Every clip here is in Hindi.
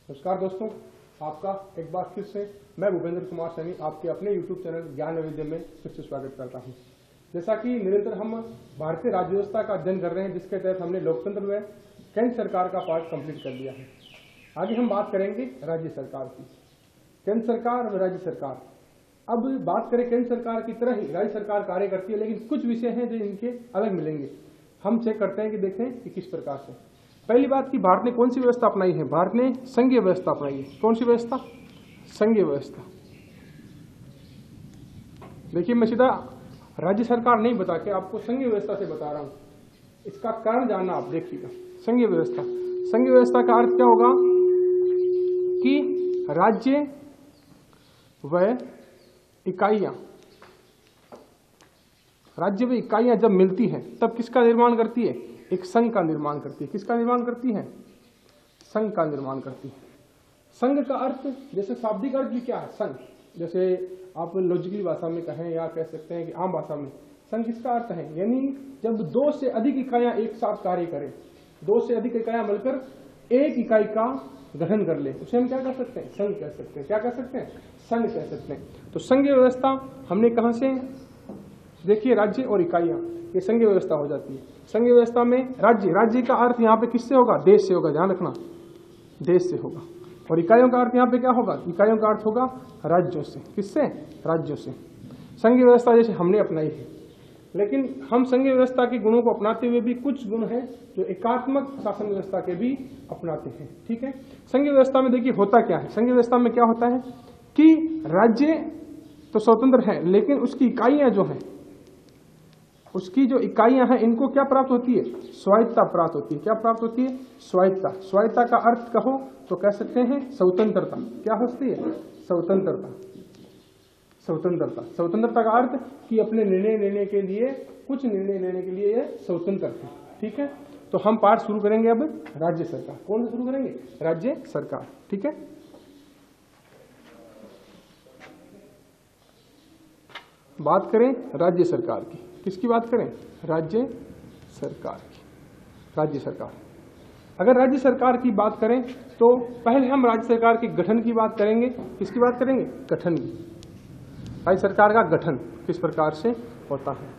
नमस्कार दोस्तों, आपका एक बार फिर से मैं भूपेंद्र कुमार सैनी आपके अपने YouTube चैनल ज्ञान नवोदय में फिर से स्वागत करता हूं। जैसा कि निरंतर हम भारतीय राज्य व्यवस्था का अध्ययन कर रहे हैं, जिसके तहत हमने लोकतंत्र व केंद्र सरकार का पार्ट कंप्लीट कर लिया है। आगे हम बात करेंगे राज्य सरकार की। केंद्र सरकार व राज्य सरकार। अब बात करें केंद्र सरकार की तरह ही राज्य सरकार कार्य करती है, लेकिन कुछ विषय हैं जो इनके अलग मिलेंगे। हम चेक करते हैं कि देखें कि किस प्रकार से। पहली बात कि भारत ने कौन सी व्यवस्था अपनाई है? भारत ने संघीय व्यवस्था अपनाई है। कौन सी व्यवस्था? संघीय व्यवस्था। देखिए, मैं सीधा राज्य सरकार नहीं बता के आपको संघीय व्यवस्था से बता रहा हूं। इसका कारण जानना आप देखिएगा। संघीय व्यवस्था, संघीय व्यवस्था का अर्थ क्या होगा कि राज्य व इकाइयां, राज्य व इकाइयां जब मिलती हैं तब किसका निर्माण करती है? एक संघ का निर्माण करती है। किसका निर्माण करती है? संघ का निर्माण करती है। संघ का अर्थ, जैसे शाब्दिक अर्थ भी क्या है? संघ। जैसे आप लॉजिकली भाषा में कहें या कह सकते हैं कि आम भाषा में, संघ किसका अर्थ है? यानी जब दो से अधिक इकाइयां एक साथ कार्य करें, दो से अधिक इकाइयां मिलकर एक इकाई का गठन कर ले, उसे हम क्या कह सकते हैं? संघ कह सकते हैं। क्या कह सकते हैं? संघ कह सकते हैं। तो संघीय व्यवस्था हमने कहां से? देखिए, राज्य और इकाइयां, ये संघीय व्यवस्था हो जाती है। संघीय व्यवस्था में राज्य, राज्य का अर्थ यहाँ पे किससे होगा? देश से होगा, ध्यान रखना, देश से होगा। और इकाइयों का अर्थ यहाँ पे क्या होगा? इकाइयों का अर्थ होगा राज्यों से। किससे? राज्यों से। संघीय व्यवस्था जैसे हमने अपनाई है, लेकिन हम संघीय व्यवस्था के गुणों को अपनाते हुए भी कुछ गुण हैं जो एकात्मक शासन व्यवस्था के भी अपनाते हैं। ठीक है। संघीय व्यवस्था में देखिए होता क्या है। संघीय व्यवस्था में क्या होता है कि राज्य तो स्वतंत्र है, लेकिन उसकी इकाइयां जो हैं, उसकी जो इकाइयां हैं, इनको क्या प्राप्त होती है? स्वायत्तता प्राप्त होती है। क्या प्राप्त होती है? स्वायत्तता। स्वायत्तता का अर्थ कहो तो कह सकते हैं स्वतंत्रता। क्या होती है? स्वतंत्रता। स्वतंत्रता, स्वतंत्रता का अर्थ कि अपने निर्णय लेने के लिए, कुछ निर्णय लेने के लिए यह स्वतंत्र है। ठीक है। तो हम पाठ शुरू करेंगे अब राज्य सरकार। कौन सा शुरू करेंगे? राज्य सरकार। ठीक है। बात करें राज्य सरकार की। किसकी बात करें? राज्य सरकार की। राज्य सरकार। अगर राज्य सरकार की बात करें तो पहले हम राज्य सरकार के गठन की बात करेंगे। किसकी बात करेंगे? गठन की। राज्य सरकार का गठन किस प्रकार से होता है।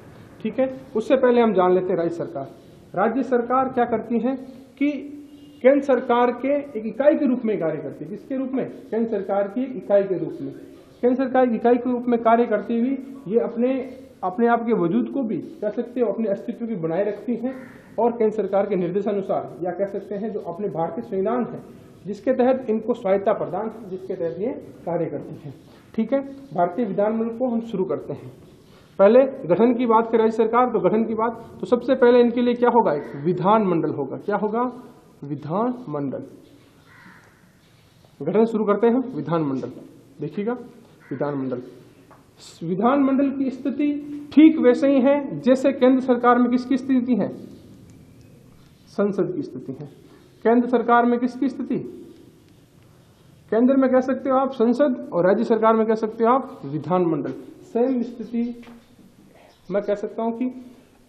ठीक है। उससे पहले हम जान लेते हैं राज्य सरकार। राज्य सरकार क्या करती है कि केंद्र सरकार के एक इकाई के रूप में कार्य करती है। किसके रूप में? केंद्र सरकार की एक इकाई के रूप में। केंद्र सरकार की इकाई के रूप में कार्य करती हुई ये अपने आप के वजूद को भी कह सकते हो, अपने अस्तित्व की बनाए रखती हैं। और केंद्र सरकार के निर्देशानुसार, या कह सकते हैं जो अपने भारतीय संविधान है जिसके तहत इनको स्वायत्तता प्रदान, जिसके तहत ये कार्य करती हैं। ठीक है। भारतीय विधानमंडल को हम शुरू करते हैं। पहले गठन की बात करें राज्य सरकार, तो गठन की बात, तो सबसे पहले इनके लिए क्या होगा? एक विधानमंडल होगा। क्या होगा? विधानमंडल। गठन शुरू करते हैं विधानमंडल। देखिएगा, विधानमंडल। विधानमंडल की स्थिति ठीक वैसे ही है जैसे केंद्र सरकार में किसकी स्थिति है? संसद की स्थिति है। केंद्र सरकार में किसकी स्थिति? केंद्र में कह सकते हो आप संसद, और राज्य सरकार में कह सकते हो आप विधानमंडल। सेम स्थिति मैं कह सकता हूं कि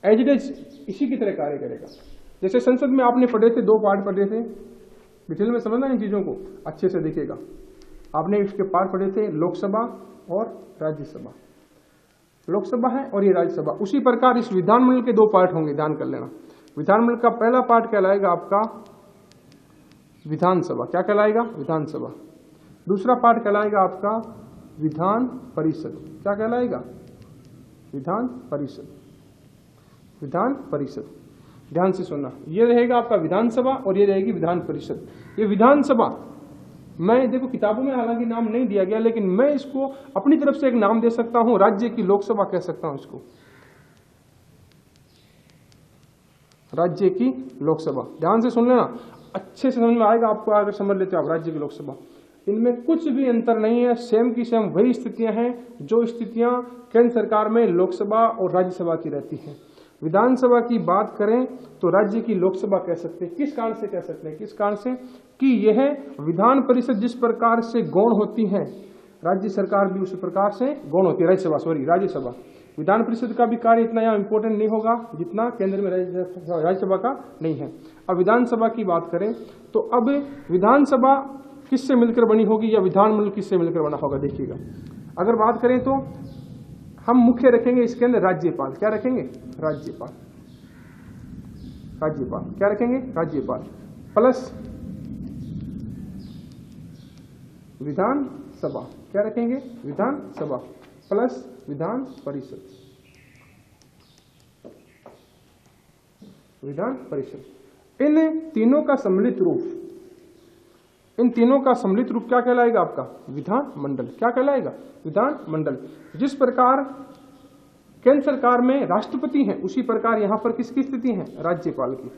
एज इट इज इसी की तरह कार्य करेगा। जैसे संसद में आपने पढ़े थे, दो पार्ट पढ़े थे, डिटेल में समझना इन चीजों को अच्छे से देखिएगा। आपने इसके पार्ट पढ़े थे, लोकसभा और राज्यसभा। लोकसभा है और ये राज्यसभा। उसी प्रकार इस विधानमंडल के दो पार्ट होंगे, ध्यान कर लेना। विधानमंडल का पहला पार्ट कहलाएगा आपका विधानसभा। क्या कहलाएगा? विधानसभा। दूसरा पार्ट कहलाएगा आपका विधान परिषद। क्या कहलाएगा? विधान परिषद। विधान परिषद। ध्यान से सुनना, ये रहेगा आपका विधानसभा और ये रहेगी विधान परिषद। ये विधानसभा, मैं देखो किताबों में हालांकि नाम नहीं दिया गया, लेकिन मैं इसको अपनी तरफ से एक नाम दे सकता हूं, राज्य की लोकसभा कह सकता हूं इसको, राज्य की लोकसभा। ध्यान से सुन लेना, अच्छे से समझ में आएगा आपको अगर समझ लेते हो आप। राज्य की लोकसभा, इनमें कुछ भी अंतर नहीं है, सेम की सेम वही स्थितियां हैं जो स्थितियां केंद्र सरकार में लोकसभा और राज्यसभा की रहती हैं। विधानसभा की बात करें तो राज्य की लोकसभा कह सकते हैं। किस कारण से कह सकते हैं? किस कारण से कि यह विधान परिषद जिस प्रकार से गौण होती है, राज्य सरकार भी उस प्रकार से गौण होती है। राज्यसभा। विधान परिषद का भी कार्य इतना यहाँ इंपॉर्टेंट नहीं होगा जितना केंद्र में राज्यसभा का नहीं है। अब विधानसभा की बात करें तो अब विधानसभा किससे मिलकर बनी होगी या विधानमंडल किससे मिलकर बना होगा? देखिएगा, अगर बात करें तो हम मुख्य रखेंगे इसके अंदर राज्यपाल। क्या रखेंगे? राज्यपाल। राज्यपाल क्या रखेंगे? राज्यपाल प्लस विधानसभा। क्या रखेंगे? विधानसभा प्लस विधान परिषद। विधान परिषद, इन तीनों का सम्मिलित रूप, इन तीनों का सम्मिलित रूप क्या कहलाएगा? आपका विधानमंडल। क्या कहलाएगा? विधानमंडल। जिस प्रकार केंद्र सरकार में राष्ट्रपति हैं, उसी प्रकार यहां पर किसकी स्थिति है? राज्यपाल की।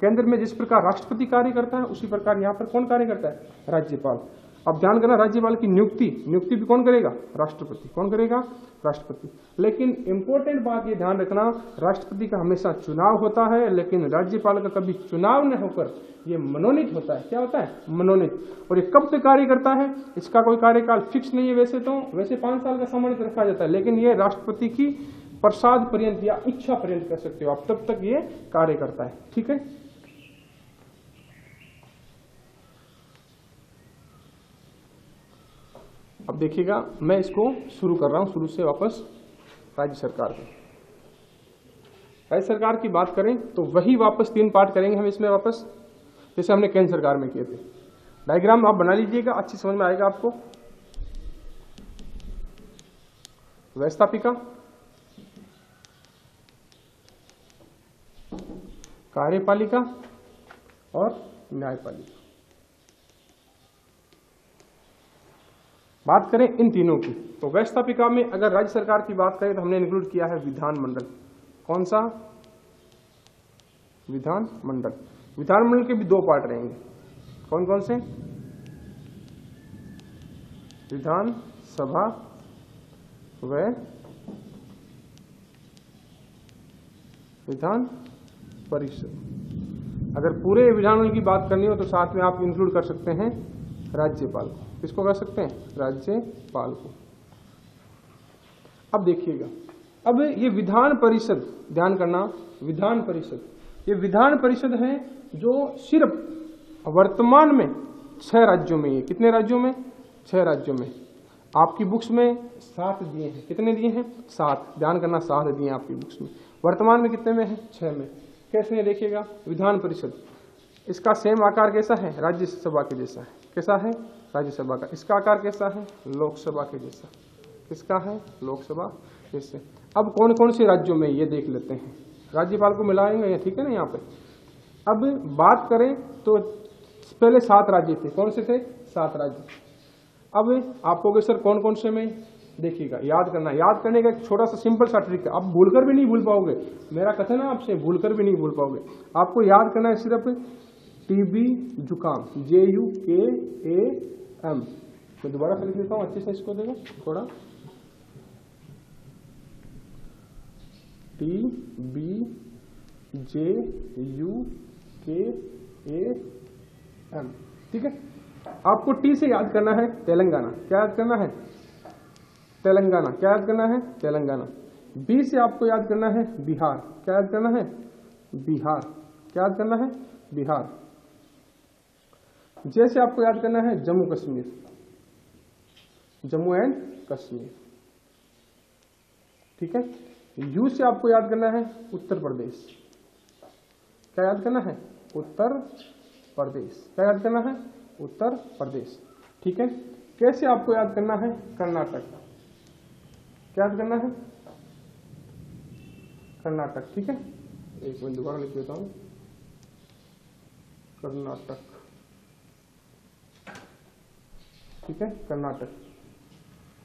केंद्र में जिस प्रकार राष्ट्रपति कार्य करता है, उसी प्रकार यहां पर कौन कार्य करता है? राज्यपाल। अब ध्यान करना, राज्यपाल की नियुक्ति भी कौन करेगा? राष्ट्रपति। कौन करेगा? राष्ट्रपति। लेकिन इंपॉर्टेंट बात ये ध्यान रखना, राष्ट्रपति का हमेशा चुनाव होता है, लेकिन राज्यपाल का कभी चुनाव न होकर ये मनोनीत होता है। क्या होता है? मनोनीत। और ये कब तक कार्य करता है? इसका कोई कार्यकाल फिक्स नहीं है। वैसे 5 साल का सामान्य रखा जाता है, लेकिन ये राष्ट्रपति की प्रसाद पर्यंत या इच्छा पर्यंत कह सकते हो आप, तब तक ये कार्य करता है। ठीक है। अब देखिएगा, मैं इसको शुरू कर रहा हूं शुरू से वापस। राज्य सरकार की, राज्य सरकार की बात करें तो वही वापस 3 पार्ट करेंगे हम इसमें वापस, जैसे हमने केंद्र सरकार में किए थे। डायग्राम आप बना लीजिएगा, अच्छी समझ में आएगा आपको। व्यवस्थापिका, कार्यपालिका और न्यायपालिका। बात करें इन तीनों की तो व्यवस्थापिका में अगर राज्य सरकार की बात करें तो हमने इंक्लूड किया है विधानमंडल। कौन सा? विधानमंडल। विधानमंडल के भी 2 पार्ट रहेंगे। कौन कौन से? विधानसभा व विधान परिषद। अगर पूरे विधानमंडल की बात करनी हो तो साथ में आप इंक्लूड कर सकते हैं राज्यपाल को। किसको कर सकते हैं? राज्यपाल को। अब देखिएगा, अब ये विधान परिषद, ध्यान करना, विधान परिषद, ये विधान परिषद है जो सिर्फ वर्तमान में 6 राज्यों में है। कितने राज्यों में? 6 राज्यों में। आपकी बुक्स में 7 दिए हैं। कितने दिए हैं? 7। ध्यान करना, 7 दिए हैं आपकी बुक्स में। वर्तमान में कितने में है? 6 में। कैसे देखिएगा, विधान परिषद, इसका सेम आकार कैसा है? राज्यसभा के जैसा है। कैसा है? राज्यसभा का। इसका आकार कैसा है? लोकसभा के जैसा। किसका है? लोकसभा जैसे। अब कौन कौन से राज्यों में ये देख लेते हैं। राज्यपाल को मिलाएंगे, ठीक है ना यहाँ पे। अब बात करें तो पहले 7 राज्य थे। कौन से थे? 7 राज्य। अब आप कहोगे सर कौन कौन से में? देखिएगा, याद करना, याद करने का एक छोटा सा सिंपल सा ट्रिक है। आप भूलकर भी नहीं भूल पाओगे, मेरा कथन है आपसे, भूलकर भी नहीं भूल पाओगे। आपको याद करना है सिर्फ टीबी जुकाम, JUKAM। मैं दोबारा से लिख देता हूँ अच्छे से, इसको देखो थोड़ा। TBJUKAM। ठीक है। आपको टी से याद करना है तेलंगाना। क्या याद करना है? तेलंगाना। क्या याद करना है? तेलंगाना। बी से आपको याद करना है बिहार। क्या याद करना है? बिहार। क्या याद करना है? बिहार। जे से आपको याद करना है जम्मू कश्मीर। जम्मू एंड कश्मीर। ठीक है। यू से आपको याद करना है उत्तर प्रदेश। क्या याद करना है? उत्तर प्रदेश। क्या याद करना है? उत्तर प्रदेश। ठीक है। कैसे आपको याद करना है? कर्नाटक। क्या याद करना है? कर्नाटक। ठीक है। एक मिनट दोबारा लिख देता हूं, कर्नाटक। ठीक है, कर्नाटक।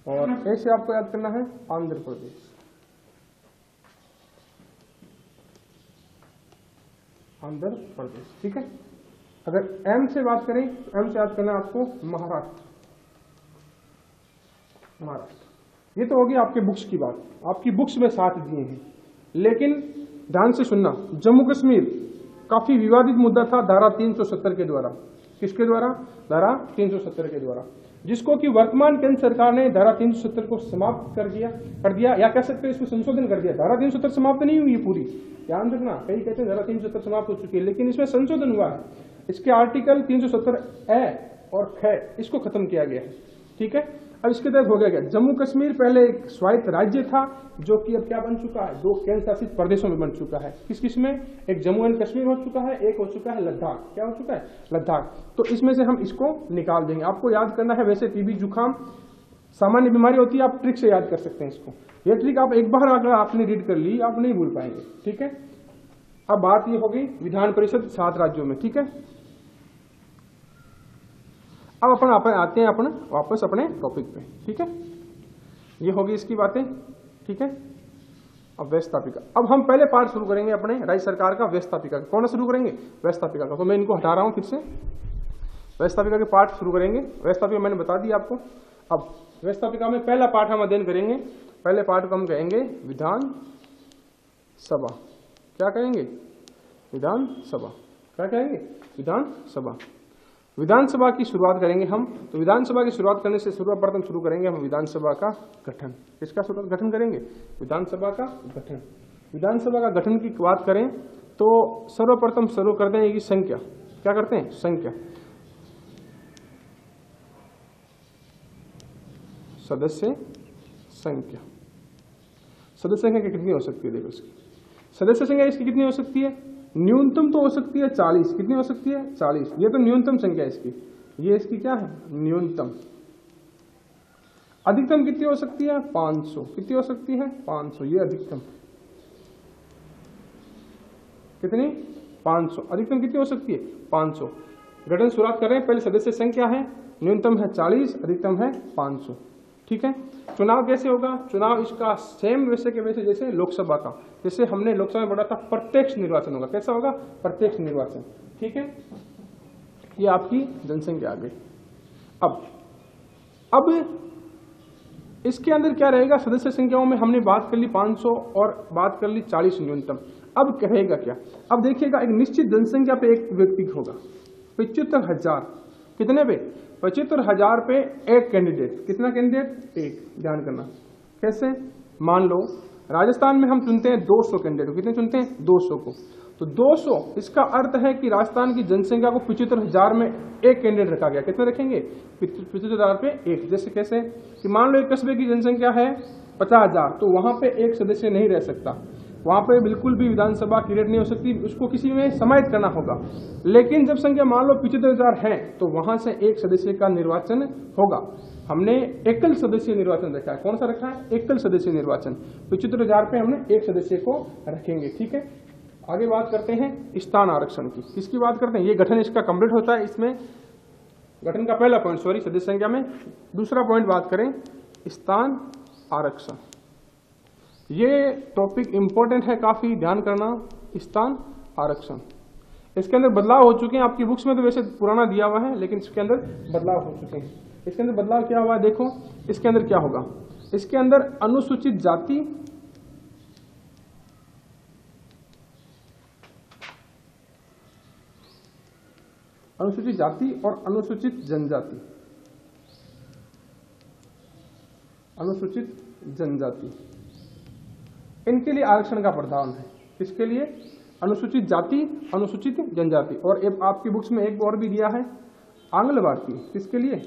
और ऐसे आपको याद करना है आंध्र प्रदेश। आंध्र प्रदेश। ठीक है। अगर एम से बात करें तो एम से याद करना है आपको महाराष्ट्र। महाराष्ट्र। ये तो होगी आपके बुक्स की बात। आपकी बुक्स में 7 दिए हैं, लेकिन ध्यान से सुनना, जम्मू कश्मीर काफी विवादित मुद्दा था धारा 370 के द्वारा। किसके द्वारा? धारा 370 के द्वारा, जिसको कि वर्तमान केंद्र सरकार ने धारा 370 को समाप्त कर दिया, या कह सकते हैं इसको संशोधन कर दिया। धारा 370 समाप्त नहीं हुई है पूरी, ध्यान रखना। कई कहते हैं धारा 370 समाप्त हो चुकी है, लेकिन इसमें संशोधन हुआ है। इसके आर्टिकल 370 ए और ख इसको खत्म किया गया है। ठीक है, अब इसके तहत हो गया जम्मू कश्मीर पहले एक स्वायत्त राज्य था जो कि अब क्या बन चुका है, 2 केंद्र शासित प्रदेशों में बन चुका है। किस किस में, एक जम्मू एंड कश्मीर हो चुका है, एक हो चुका है लद्दाख। क्या हो चुका है, लद्दाख। तो इसमें से हम इसको निकाल देंगे। आपको याद करना है, वैसे टीबी जुकाम सामान्य बीमारी होती है, आप ट्रिक से याद कर सकते हैं इसको। ये ट्रिक आप एक बार अगर आपने रीड कर ली आप नहीं भूल पाएंगे। ठीक है, अब बात ये होगी विधान परिषद 7 राज्यों में। ठीक है, अब अपन आते हैं वापस अपने टॉपिक पे। ठीक है, ये होगी इसकी बातें। ठीक है, अब व्यवस्थापिका। अब हम पहले पार्ट शुरू करेंगे अपने राज्य सरकार का व्यवस्थापिका। कौन शुरू करेंगे, व्यवस्थापिका का। तो मैं इनको हटा रहा हूं फिर से, व्यवस्थापिका के पार्ट शुरू करेंगे। व्यवस्थापिका मैंने बता दिया आपको। अब व्यवस्थापिका में पहला पार्ट हम अध्ययन करेंगे। पहले पार्ट को हम कहेंगे विधान सभा। क्या कहेंगे, विधान सभा। क्या कहेंगे, विधान सभा। विधानसभा की शुरुआत करेंगे हम। तो विधानसभा की शुरुआत करने से सर्वप्रथम शुरू करेंगे हम विधानसभा का गठन। किसका गठन करेंगे, विधानसभा का गठन। विधानसभा का गठन की बात करें तो सर्वप्रथम शुरू करते हैं कि संख्या। क्या करते हैं, संख्या। सदस्य संख्या। सदस्य संख्या कितनी हो सकती है, देखो इसकी सदस्य संख्या इसकी कितनी हो सकती है, न्यूनतम तो हो सकती है 40। कितनी हो सकती है, 40। ये तो न्यूनतम संख्या है इसकी, ये इसकी क्या है, न्यूनतम। अधिकतम कितनी हो सकती है, 500। कितनी हो सकती है, 500। ये अधिकतम। कितनी, 500। अधिकतम कितनी हो सकती है, 500। गठन शुरुआत कर रहे हैं, पहले सदस्य संख्या है, न्यूनतम है 40, अधिकतम है 500। ठीक है, चुनाव कैसे होगा, चुनाव इसका सेम वैसे के वैसे जैसे लोकसभा का। जैसे हमने लोकसभा में पढ़ा था प्रत्यक्ष निर्वाचन होगा। कैसा होगा, प्रत्यक्ष निर्वाचन। ठीक है, ये आपकी जनसंख्या आ गई। अब इसके अंदर क्या रहेगा, सदस्य संख्याओं में हमने बात कर ली 500 और बात कर ली 40 न्यूनतम। अब कहेगा क्या, अब देखिएगा एक निश्चित जनसंख्या पे एक व्यक्ति होगा, 75,000। कितने पे, 75,000 पे एक कैंडिडेट। कितना कैंडिडेट, एक। ध्यान करना कैसे, मान लो राजस्थान में हम चुनते हैं 200 कैंडिडेट। कितने चुनते हैं, 200 को। तो 200 इसका अर्थ है कि राजस्थान की जनसंख्या को 75,000 में एक कैंडिडेट रखा गया। कितने रखेंगे, 75,000 पे एक। जैसे कैसे कि मान लो एक कस्बे की जनसंख्या है 50,000, तो वहां पे एक सदस्य नहीं रह सकता, वहां पे बिल्कुल भी विधानसभा क्रिएट नहीं हो सकती, उसको किसी में समाहित करना होगा। लेकिन जब संख्या मान लो 75,000 है तो वहां से एक सदस्य का निर्वाचन होगा। हमने एकल सदस्य निर्वाचन रखा है। कौन सा रखा है, एकल सदस्य निर्वाचन। 75,000 पे हमने एक सदस्य को रखेंगे। ठीक है, आगे बात करते हैं स्थान आरक्षण की। किसकी बात करते हैं, ये गठन इसका कंप्लीट होता है। इसमें गठन का पहला पॉइंट, सॉरी, सदस्य संख्या में। दूसरा पॉइंट बात करें स्थान आरक्षण। ये टॉपिक इंपॉर्टेंट है काफी, ध्यान करना। स्थान आरक्षण, इसके अंदर बदलाव हो चुके हैं। आपकी बुक्स में तो वैसे पुराना दिया हुआ है, लेकिन इसके अंदर बदलाव हो चुके हैं। इसके अंदर बदलाव क्या हुआ है, देखो इसके अंदर क्या होगा। इसके अंदर अनुसूचित जाति, अनुसूचित जाति और अनुसूचित जनजाति। अनुसूचित जनजाति, इनके लिए आरक्षण का प्रावधान है। किसके लिए, अनुसूचित जाति, अनुसूचित जनजाति। और आपकी बुक्स में एक और भी दिया है, आंग्ल भारतीय। किसके लिए,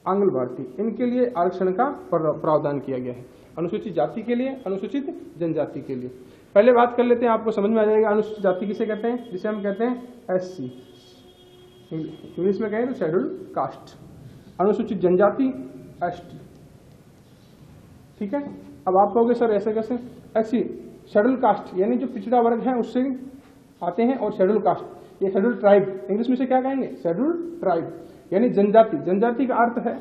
आंग्ल भारतीय। इनके लिए आरक्षण का प्रावधान किया गया है, अनुसूचित जाति के लिए, अनुसूचित जनजाति के लिए। पहले बात कर लेते हैं, आपको समझ में आ जाएगा अनुसूचित जाति किसे कहते हैं, जिसे हम कहते हैं SC, इंग्लिश में कहें तो शेड्यूल्ड कास्ट। अनुसूचित जनजाति ST। ठीक है, अब आप कहोगे सर ऐसे कैसे, SC शेड्यूल कास्ट यानी जो पिछड़ा वर्ग है उससे आते हैं, और शेड्यूल कास्ट ये शेड्यूल ट्राइब, इंग्लिश में से क्या कहेंगे, शेड्यूल ट्राइब यानी जनजाति। जनजाति का अर्थ है,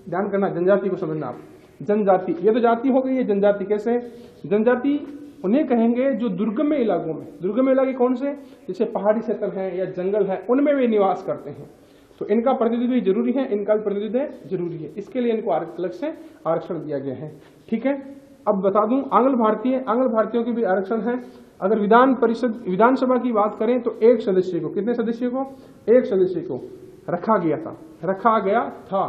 ध्यान करना, जनजाति को समझना आप। जनजाति, ये तो जाति हो गई, ये जनजाति। कैसे, जनजाति उन्हें कहेंगे जो दुर्गम इलाकों में, दुर्गम इलाके कौन से, जैसे पहाड़ी क्षेत्र है या जंगल है, उनमें वे निवास करते हैं। तो इनका प्रतिनिधित्व जरूरी है, इनका प्रतिनिधित्व जरूरी है, इसके लिए इनको अलग से आरक्षण दिया गया है। ठीक है, अब बता दूं आंग्ल भारतीय, आंग्ल भारतीयों की भी आरक्षण है। अगर विधानसभा की बात करें तो एक सदस्य को, कितने सदस्य को, एक सदस्य को रखा गया था,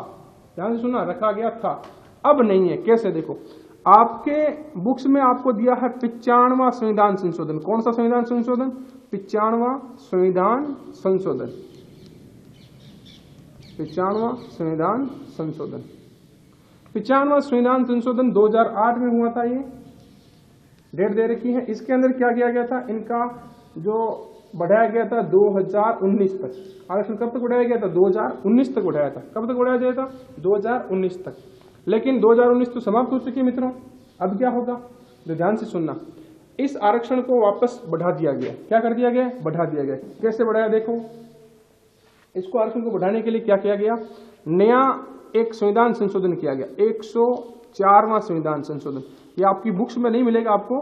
ध्यान से सुना, रखा गया था। अब नहीं है। कैसे, देखो आपके बुक्स में आपको दिया है 95वां संविधान संशोधन। कौन सा संविधान संशोधन? 95वां संविधान संशोधन। 95वां संविधान संशोधन। 95वां संविधान संशोधन 2008 में हुआ था। ये डेट दे रखी है। इसके अंदर क्या किया गया था? इनका जो बढ़ाया गया था 2019 तक। आरक्षण कब तक बढ़ाया गया था? 2019 तक बढ़ाया था। कब तक बढ़ाया गया था? 2019 तक। लेकिन 2019 तो समाप्त हो चुकी है मित्रों। अब क्या होगा? तो ध्यान से सुनना। इस आरक्षण को वापस बढ़ा दिया गया। क्या कर दिया गया? बढ़ा दिया गया। कैसे बढ़ाया? देखो, इसको आरक्षण को बढ़ाने के लिए क्या किया गया? नया एक संविधान संशोधन किया गया, 104वां संविधान संशोधन। ये आपकी बुक्स में नहीं मिलेगा आपको,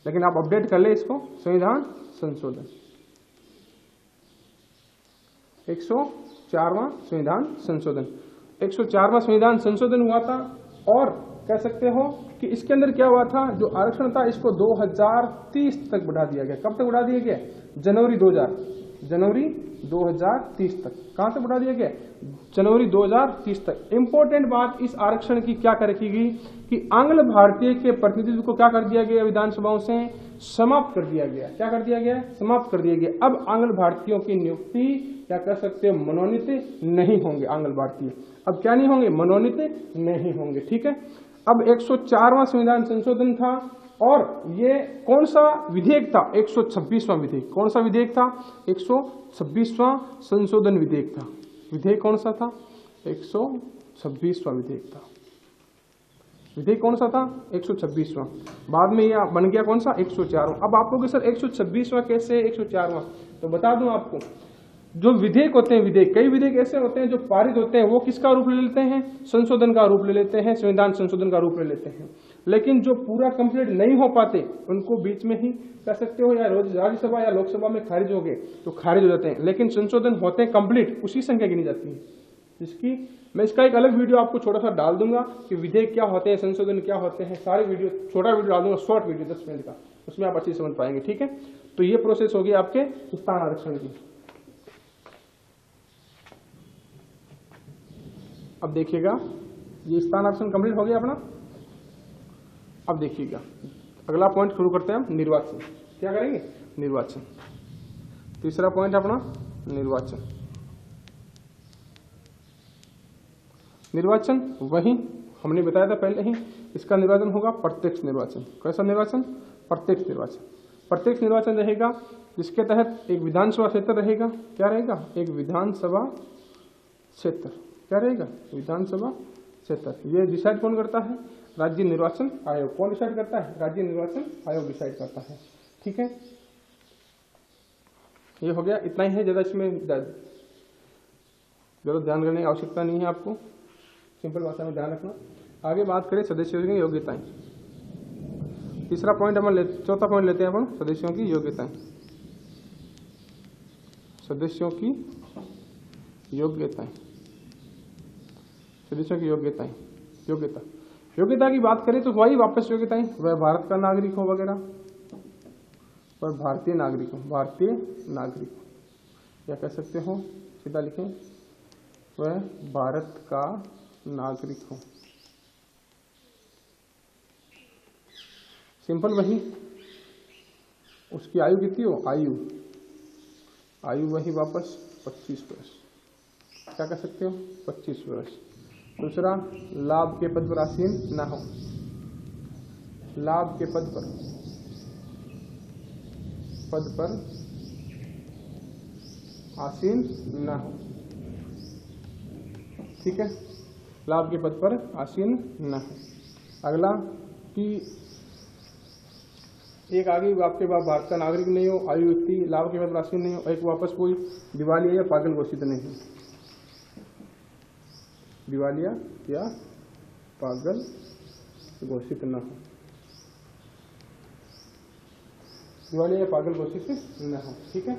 लेकिन आप अपडेट कर ले इसको। संविधान संशोधन 104वां संविधान संशोधन। 104वां संविधान संशोधन हुआ था। और कह सकते हो कि इसके अंदर क्या हुआ था? जो आरक्षण था इसको 2030 तक बढ़ा दिया गया। कब तक बढ़ा दिया गया? जनवरी 2030 तक। कहां तक बढ़ा दिया गया? जनवरी 2030 तक। इंपॉर्टेंट बात इस आरक्षण की क्या कर रखी गई कि आंग्ल भारतीय के प्रतिनिधित्व को क्या कर दिया गया? विधानसभाओं से समाप्त कर दिया गया। क्या कर दिया गया? समाप्त कर दिया गया। अब आंग्ल भारतीयों की नियुक्ति क्या कर सकते हो? मनोनीत नहीं होंगे आंग्ल भारतीय। अब क्या नहीं होंगे? मनोनीत नहीं होंगे। ठीक है। अब 104वां संविधान संशोधन था। और ये कौन सा विधेयक था? 126वां विधेयक। कौन सा विधेयक था? 126वां संशोधन विधेयक था। विधेयक कौन सा था? 126वां विधेयक था। विधेयक कौन सा था? 126वां। बाद में यह बन गया कौन सा? 104वां। अब आप लोग सर 126वां कैसे 104वां? तो बता दूं आपको, जो विधेयक होते हैं, विधेयक, कई विधेयक ऐसे होते हैं जो पारित होते हैं, वो किसका रूप ले लेते हैं? संशोधन का रूप ले लेते हैं, संविधान संशोधन का रूप ले लेते हैं। लेकिन जो पूरा कंप्लीट नहीं हो पाते उनको बीच में ही कह सकते हो या राज्यसभा या लोकसभा में खारिज हो गए तो खारिज हो जाते हैं। लेकिन संशोधन होते हैं कंप्लीट, उसी संख्या गिनी जाती है। इसकी मैं इसका एक अलग वीडियो आपको छोटा सा डाल दूंगा कि विधेयक क्या होते हैं, संशोधन क्या होते हैं। सारे वीडियो, छोटा वीडियो डाल दूंगा, शॉर्ट वीडियो 10 मिनट का, उसमें आप अच्छी समझ पाएंगे। ठीक है। तो ये प्रोसेस होगी आपके स्थान आरक्षण की। अब देखिएगा, ये स्थान आरक्षण कंप्लीट हो गया अपना। अब देखिएगा अगला पॉइंट शुरू करते हैं हम, निर्वाचन। क्या करेंगे? निर्वाचन। तीसरा पॉइंट अपना निर्वाचन। निर्वाचन वही हमने बताया था पहले ही, इसका निर्वाचन होगा प्रत्यक्ष निर्वाचन। कैसा निर्वाचन? प्रत्यक्ष निर्वाचन। प्रत्यक्ष निर्वाचन रहेगा जिसके तहत एक विधानसभा क्षेत्र रहेगा। क्या रहेगा? एक विधानसभा क्षेत्र। क्या रहेगा? विधानसभा क्षेत्र। ये डिसाइड कौन करता है? राज्य निर्वाचन आयोग। कौन डिसाइड करता है? राज्य निर्वाचन आयोग डिसाइड करता है। ठीक है। ये हो गया, इतना ही है। ज्यादा इसमें ज्यादा ध्यान करने की आवश्यकता नहीं है आपको, सिंपल भाषा में ध्यान रखना। आगे बात करें सदस्यों की योग्यताएं। तीसरा पॉइंट हम चौथा पॉइंट लेते हैं अपन, सदस्यों की योग्यताएं। सदस्यों की योग्यताएं। सदस्यों की योग्यताएं। योग्यता की बात करें तो वही वापस योग्यताएं, वह भारत का नागरिक हो वगैरह, वह भारतीय नागरिक हो। भारतीय नागरिक या कह सकते हो, सीधा लिखें, वह भारत का नागरिक हो। सिंपल वही। उसकी आयु कितनी हो? आयु वही वापस 25 वर्ष। क्या कह सकते हो? 25 वर्ष। दूसरा, लाभ के पद पर आसीन न हो। लाभ के पद पर आसीन न हो। ठीक है। लाभ के पद पर आसीन न हो। अगला कि एक आगे आपके पास भारत का नागरिक नहीं हो, आयु इतनी, लाभ के पद पर आसीन नहीं हो, एक वापस कोई दिवालिया या पागल घोषित नहीं हो। दिवालिया या पागल घोषित न हो। दिवालिया या पागल घोषित न हो। ठीक है।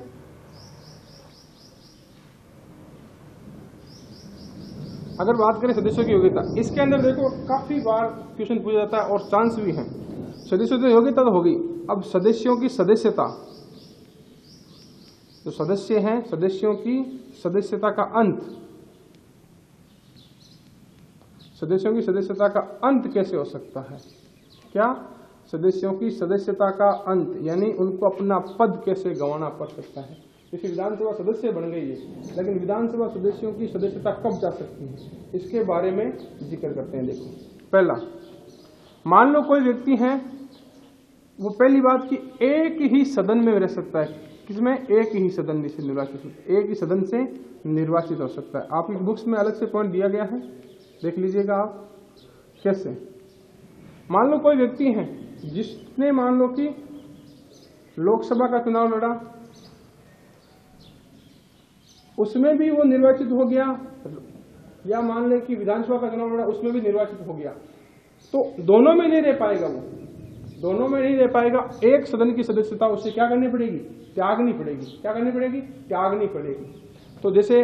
अगर बात करें सदस्यों की योग्यता, इसके अंदर देखो काफी बार क्वेश्चन पूछा जाता है और चांस भी है। सदस्यों की योग्यता तो होगी, अब सदस्यों की सदस्यता, जो सदस्य हैं सदस्यों की सदस्यता का अंत, सदस्यों की सदस्यता का अंत कैसे हो सकता है? क्या? सदस्यों की सदस्यता का अंत, यानी उनको अपना पद कैसे गंवाना पड़ सकता है? जैसे विधानसभा सदस्य बन गई है, लेकिन विधानसभा सदस्यों की सदस्यता कब जा सकती है, इसके बारे में जिक्र करते हैं। देखो, पहला, मान लो कोई व्यक्ति है, वो पहली बात कि एक ही सदन में रह सकता है। किसमें? एक ही सदन से निर्वाचित, एक ही सदन से निर्वाचित हो सकता है। आपकी बुक्स में अलग से पॉइंट दिया गया है, देख लीजिएगा आप कैसे। मान लो कोई व्यक्ति है जिसने मान लो कि लोकसभा का चुनाव लड़ा, उसमें भी वो निर्वाचित हो गया, या मान लें कि विधानसभा का चुनाव लड़ा, उसमें भी निर्वाचित हो गया, तो दोनों में नहीं रह पाएगा, वो दोनों में नहीं रह पाएगा। एक सदन की सदस्यता उसे क्या करनी पड़ेगी? त्यागनी पड़ेगी। क्या करनी पड़ेगी? त्यागनी पड़ेगी। तो जैसे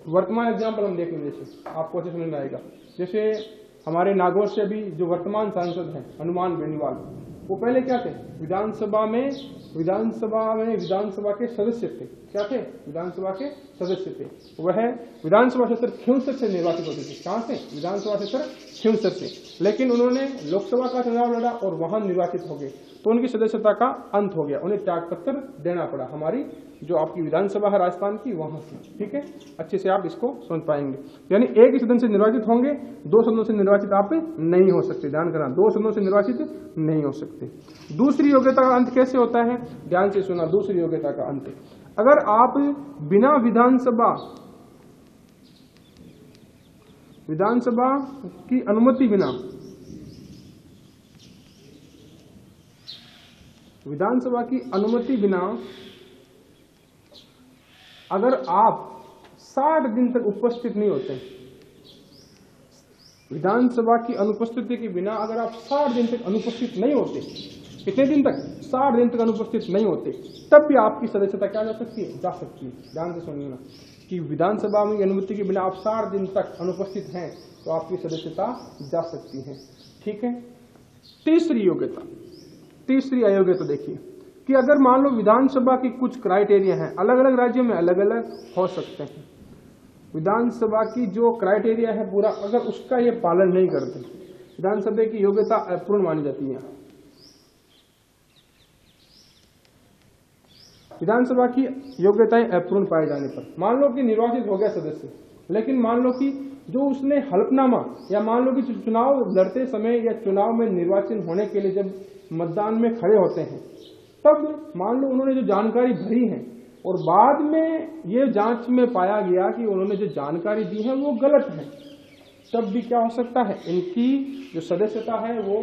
वर्तमान एग्जाम्पल हम देख लें, जैसे आपको अच्छे समझ में आएगा। जैसे हमारे नागौर से भी जो वर्तमान सांसद हैं हनुमान बेनीवाल, वो पहले क्या थे? विधानसभा के सदस्य थे। क्या थे? विधानसभा के सदस्य थे। वह विधानसभा क्षेत्र 66 से निर्वाचित होते थे। कहां से? विधानसभा क्षेत्र 66 से। लेकिन उन्होंने लोकसभा का चुनाव लड़ा और वहां निर्वाचित हो गए, तो उनकी सदस्यता का अंत हो गया, उन्हें त्यागपत्र देना पड़ा, हमारी जो आपकी विधानसभा है राजस्थान की, वहां से। ठीक है, अच्छे से आप इसको समझ पाएंगे। यानी एक ही सदन से निर्वाचित होंगे, दो सदनों से निर्वाचित आप नहीं हो सकते। ध्यान करना, दो सदनों से निर्वाचित नहीं हो सकते। दूसरी योग्यता का अंत कैसे होता है? ध्यान से सुना, दूसरी योग्यता का अंत, अगर आप बिना विधानसभा की अनुमति बिना, विधानसभा की अनुमति बिना अगर आप 60 दिन तक उपस्थित नहीं होते, विधानसभा की अनुपस्थिति के बिना अगर आप 60 दिन तक अनुपस्थित नहीं होते, कितने दिन तक? 60 दिन तक अनुपस्थित नहीं होते, तब भी आपकी सदस्यता क्या जा सकती है? जा सकती है। ध्यान से सुनिए कि विधानसभा में अनुमति के बिना आप 60 दिन तक अनुपस्थित हैं, तो आपकी सदस्यता जा सकती है। ठीक है। तीसरी योग्यता, तीसरी अयोग्यता देखिए कि अगर मान लो विधानसभा की कुछ क्राइटेरिया हैं, अलग अलग राज्यों में अलग अलग हो सकते हैं, विधानसभा की जो क्राइटेरिया है पूरा, अगर उसका ये पालन नहीं करते, विधानसभा की योग्यता अपूर्ण मानी जाती है। विधानसभा की योग्यताएं अपूर्ण पाए जाने पर, मान लो कि निर्वाचित हो गया सदस्य, लेकिन मान लो कि जो उसने हलफनामा, या मान लो कि चुनाव लड़ते समय या चुनाव में निर्वाचन होने के लिए जब मतदान में खड़े होते हैं, तब मान लो उन्होंने जो जानकारी भरी है और बाद में ये जांच में पाया गया कि उन्होंने जो जानकारी दी है वो गलत है, तब भी क्या हो सकता है? इनकी जो सदस्यता है वो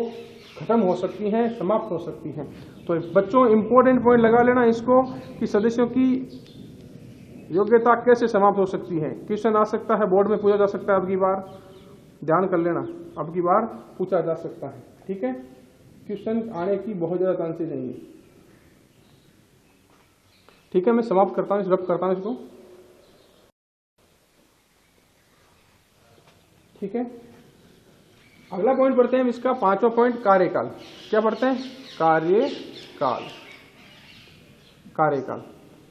खत्म हो सकती है, समाप्त हो सकती है। तो बच्चों इंपॉर्टेंट पॉइंट लगा लेना इसको कि सदस्यों की योग्यता कैसे समाप्त हो सकती है। क्वेश्चन आ सकता है, बोर्ड में पूछा जा सकता है, अब की बार ध्यान कर लेना, अब की बार पूछा जा सकता है। ठीक है, क्वेश्चन आने की बहुत ज्यादा चांसेस नहीं है। ठीक है, मैं समाप्त करता हूँ, रब करता हूँ इसको। ठीक है, अगला पॉइंट पढ़ते हैं इसका, पांचवा पॉइंट, कार्यकाल। क्या पढ़ते हैं? कार्यकाल। कार्यकाल,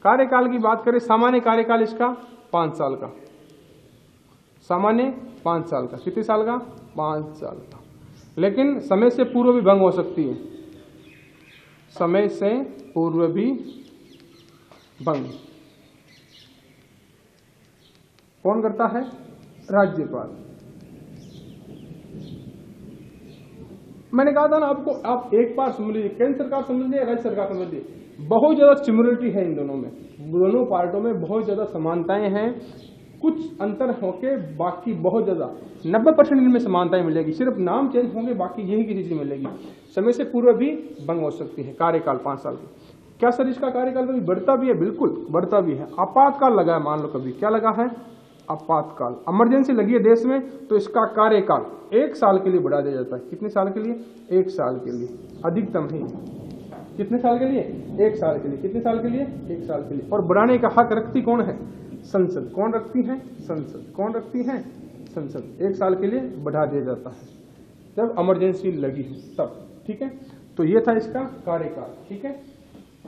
कार्यकाल की बात करें, सामान्य कार्यकाल इसका 5 साल का, सामान्य 5 साल का। कितने साल का? 5 साल का। लेकिन समय से पूर्व भी भंग हो सकती है, समय से पूर्व भी भंग कौन करता है? राज्यपाल। मैंने कहा था ना आपको, आप एक बार समझ लीजिए, केंद्र सरकार समझ लीजिए, राज्य सरकार समझ लीजिए, बहुत ज्यादा सिमिलरिटी है इन दोनों में, दोनों पार्टों में बहुत ज्यादा समानताएं हैं, कुछ अंतर होके बाकी बहुत ज्यादा 90% इनमें समानताएं मिलेगी, सिर्फ नाम चेंज होंगे, बाकी यही की चीज मिलेगी। समय से पूर्व भी भंग हो सकती है। कार्यकाल 5 साल की। क्या सर इसका कार्यकाल कभी बढ़ता भी है? बिल्कुल बढ़ता भी है। आपातकाल लगा है, मान लो कभी क्या लगा है? आपातकाल, इमरजेंसी लगी है देश में, तो इसका कार्यकाल 1 साल के लिए बढ़ा दिया जाता है। कितने साल के लिए? 1 साल के लिए, अधिकतम ही। कितने साल के लिए? 1 साल के लिए। कितने साल के लिए? 1 साल के लिए। और बढ़ाने का हक रखती कौन है? संसद। कौन रखती है? संसद। कौन रखती है? संसद। 1 साल के लिए बढ़ा दिया जाता है जब इमरजेंसी लगी हो तब। ठीक है, तो ये था इसका कार्यकाल। ठीक है,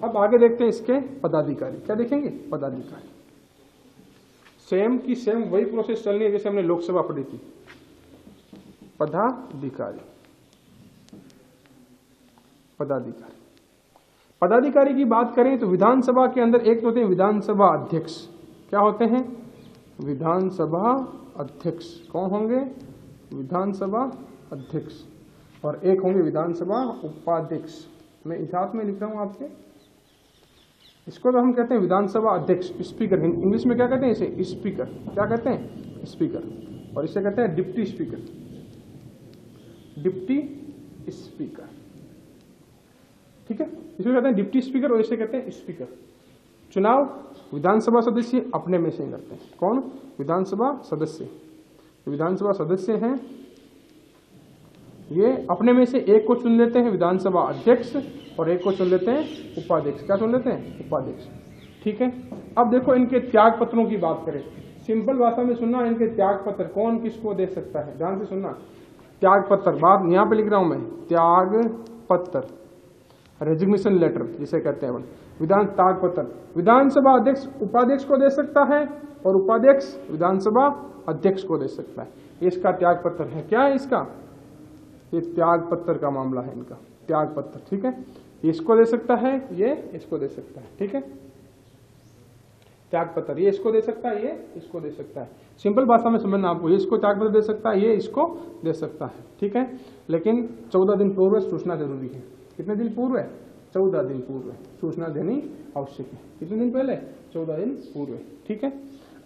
अब आगे देखते हैं इसके पदाधिकारी। क्या देखेंगे? पदाधिकारी। सेम की सेम वही प्रोसेस चलनी है जैसे हमने लोकसभा पढ़ी थी। पदाधिकारी। पदाधिकारी पदाधिकारी की बात करें तो विधानसभा के अंदर एक तो होते हैं विधानसभा अध्यक्ष। क्या होते हैं? विधानसभा अध्यक्ष। कौन होंगे? विधानसभा अध्यक्ष। और एक होंगे विधानसभा उपाध्यक्ष। मैं इतिहास में लिख रहा हूं आपके, इसको तो हम कहते हैं विधानसभा अध्यक्ष, स्पीकर। इंग्लिश में क्या कहते हैं इसे? स्पीकर। क्या कहते हैं? स्पीकर। और इसे कहते हैं डिप्टी स्पीकर। डिप्टी स्पीकर, ठीक है। इसे कहते हैं डिप्टी स्पीकर और इसे कहते हैं स्पीकर। चुनाव विधानसभा सदस्य अपने में से करते हैं। कौन? विधानसभा सदस्य। विधानसभा सदस्य हैं, ये अपने में से एक को चुन लेते हैं विधानसभा अध्यक्ष और एक को चुन लेते हैं उपाध्यक्ष। क्या चुन लेते हैं? उपाध्यक्ष, ठीक है। अब देखो इनके त्याग पत्रों की बात करें, सिंपल भाषा में सुनना, इनके त्याग पत्र कौन किसको दे सकता है, ध्यान से सुनना। त्याग पत्र, बात यहाँ पे लिख रहा हूं मैं, त्याग पत्र, रेजिग्नेशन लेटर जिसे कहते हैं। विधान त्याग पत्र विधानसभा अध्यक्ष उपाध्यक्ष को दे सकता है और उपाध्यक्ष विधानसभा अध्यक्ष को दे सकता है। ये इसका त्याग पत्र है। क्या है इसका? ये त्याग पत्र का मामला है इनका, त्याग पत्र, ठीक है। इसको दे सकता है, ये इसको दे सकता है, ठीक है। त्याग पत्र ये इसको दे सकता है, ये इसको दे सकता है। सिंपल भाषा में समझना आपको, ये इसको त्याग पत्र दे सकता है, ये इसको दे सकता है, ठीक है। लेकिन 14 दिन पूर्व सूचना जरूरी है। कितने दिन पूर्व है? 14 दिन पूर्व सूचना देनी आवश्यक है। कितने दिन पहले? 14 दिन पूर्व, ठीक है।